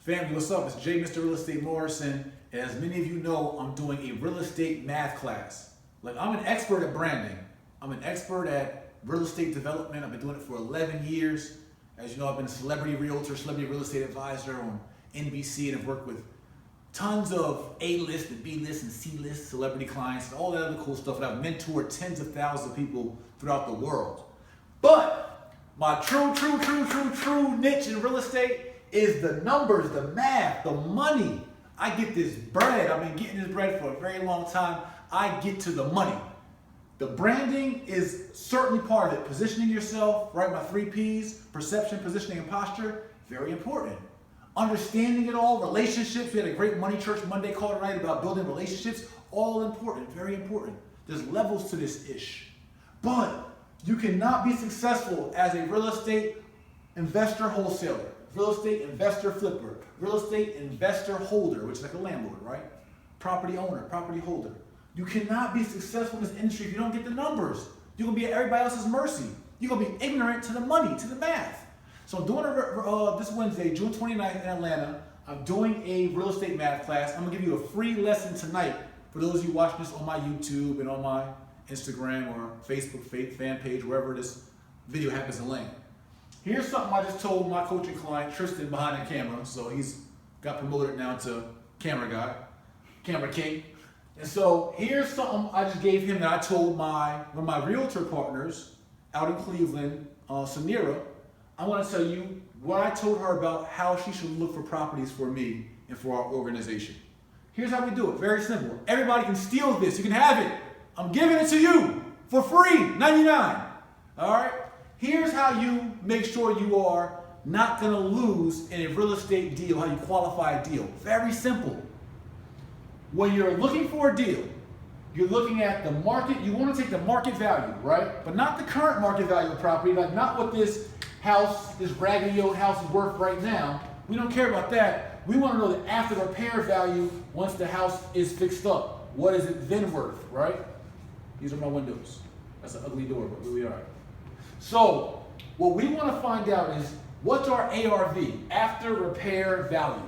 Family, what's up? It's Jay, Mr. Real Estate Morrison. And as many of you know, I'm doing a real estate math class. Like, I'm an expert at branding. I'm an expert at real estate development. I've been doing it for 11 years. As you know, I've been a celebrity realtor, celebrity real estate advisor on NBC, and I've worked with tons of A-list and B-list and C-list celebrity clients and all that other cool stuff. And I've mentored tens of thousands of people throughout the world. But my true niche in real estate is the numbers, the math, the money. I get this bread. I've been getting this bread for a very long time. I get to the money. The branding is certainly part of it. Positioning yourself, right? My 3 Ps, perception, positioning, and posture, very important. Understanding it all, relationships. We had a great Money Church Monday call tonight about building relationships. All important, very important. There's levels to this ish. But you cannot be successful as a real estate investor wholesaler, real estate investor flipper, real estate investor holder, which is like a landlord, right? Property owner, property holder. You cannot be successful in this industry if you don't get the numbers. You're gonna be at everybody else's mercy. You're gonna be ignorant to the money, to the math. So I'm doing this Wednesday, June 29th in Atlanta. I'm doing a real estate math class. I'm gonna give you a free lesson tonight for those of you watching this on my YouTube and on my Instagram or Facebook fan page, wherever this video happens to land. Here's something I just told my coaching client, Tristan, behind the camera. So he's got promoted now to camera guy, camera king. And so here's something I just gave him that I told one of my realtor partners out in Cleveland, Samira. I want to tell you what I told her about how she should look for properties for me and for our organization. Here's how we do it. Very simple. Everybody can steal this. You can have it. I'm giving it to you for free, $99. All right? Here's how you make sure you are not going to lose in a real estate deal, how you qualify a deal. Very simple. When you're looking for a deal, you're looking at the market. You want to take the market value, right? But not the current market value of property, like not what this house, this raggedy old house is worth right now. We don't care about that. We want to know the after repair value once the house is fixed up. What is it then worth, right? These are my windows. That's an ugly door, but we are. So what we want to find out is what's our ARV, after repair value.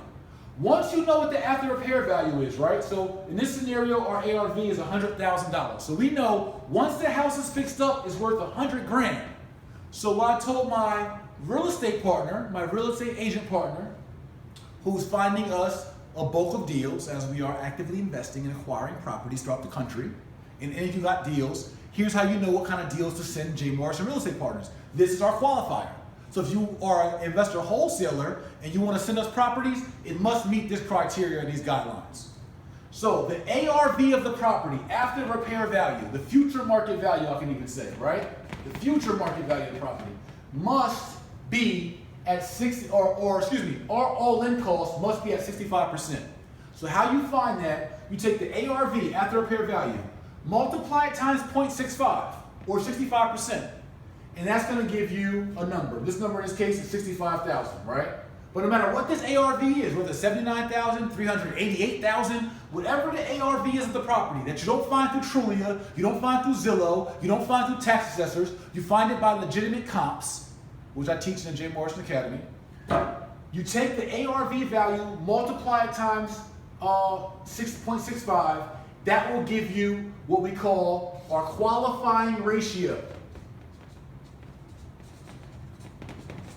Once you know what the after repair value is, right? So in this scenario, our ARV is $100,000. So we know once the house is fixed up, it's worth $100,000. So what I told my real estate partner, my real estate agent partner, who's finding us a bulk of deals as we are actively investing and acquiring properties throughout the country. And if you got deals, here's how you know what kind of deals to send J. Morrison Real Estate Partners. This is our qualifier. So if you are an investor wholesaler and you want to send us properties, it must meet this criteria and these guidelines. So the ARV of the property, after repair value, the future market value, I can even say, right? The future market value of the property must be at 60, our all-in cost must be at 65%. So how you find that, you take the ARV, after repair value, multiply it times 0.65 or 65%. And that's going to give you a number. This number in this case is 65,000, right? But no matter what this ARV is, whether it's 79,000, 388,000, whatever the ARV is of the property that you don't find through Trulia, you don't find through Zillow, you don't find through tax assessors, you find it by legitimate comps, which I teach in the J. Morrison Academy. You take the ARV value, multiply it times 6.65, that will give you what we call our qualifying ratio.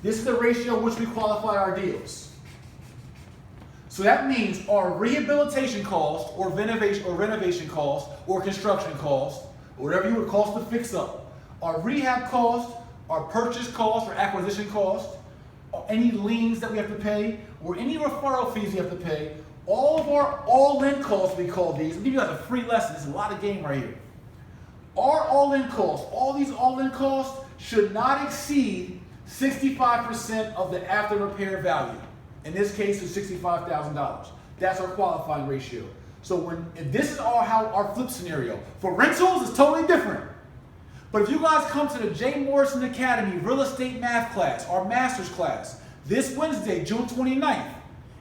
This is the ratio in which we qualify our deals. So that means our rehabilitation cost or renovation cost or construction cost, or whatever you would cost to fix up, our rehab cost, our purchase cost or acquisition cost, or any liens that we have to pay, or any referral fees we have to pay, all of our all-in costs, we call these. I'll give you guys a free lesson. This is a lot of game right here. Our all-in costs, all these all-in costs should not exceed 65% of the after repair value. In this case, it's $65,000. That's our qualifying ratio. So if this is how our flip scenario. For rentals, it's totally different. But if you guys come to the J. Morrison Academy Real Estate Math class, our master's class, this Wednesday, June 29th,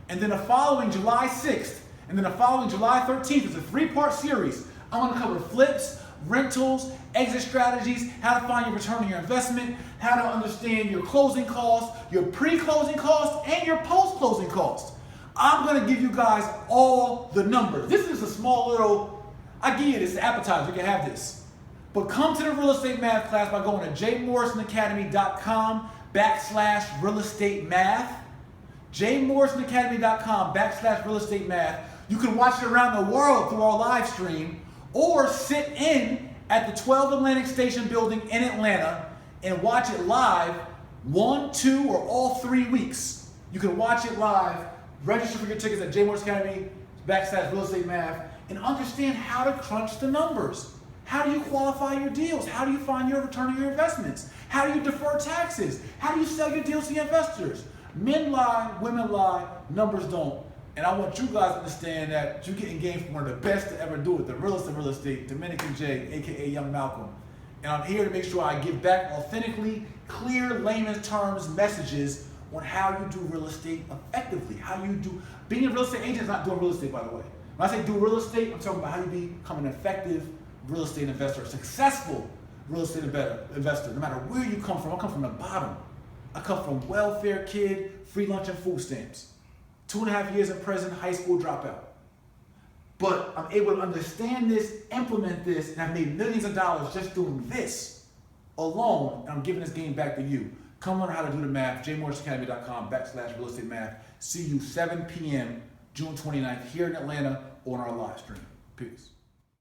and then the following July 6th, and then the following July 13th, it's a 3-part series. I'm going to cover flips, rentals, exit strategies, how to find your return on your investment, how to understand your closing costs, your pre-closing costs, and your post-closing costs. I'm going to give you guys all the numbers. This is a small little, I get it, it's an appetizer, you can have this. But come to the real estate math class by going to jmorrisonacademy.com/real estate math. jmorrisonacademy.com/real estate math. You can watch it around the world through our live stream, or sit in at the 12 Atlantic Station building in Atlanta and watch it live 1, 2, or all 3 weeks. You can watch it live. Register for your tickets at jmorrisonacademy.com/real estate math and understand how to crunch the numbers. How do you qualify your deals? How do you find your return on your investments? How do you defer taxes? How do you sell your deals to your investors? Men lie, women lie, numbers don't. And I want you guys to understand that you're getting game from one of the best to ever do it, the realest of real estate, Dominican J, aka Young Malcolm. And I'm here to make sure I give back authentically, clear, layman's terms messages on how you do real estate effectively. How you do, being a real estate agent is not doing real estate, by the way. When I say do real estate, I'm talking about how you become an effective real estate investor, a successful real estate investor, no matter where you come from. I come from the bottom. I come from welfare kid, free lunch and food stamps. 2.5 years in prison, high school dropout. But I'm able to understand this, implement this, and I've made millions of dollars just doing this alone, and I'm giving this game back to you. Come learn how to do the math, jmorrisonacademy.com/real estate math. See you 7 p.m. June 29th here in Atlanta on our live stream. Peace.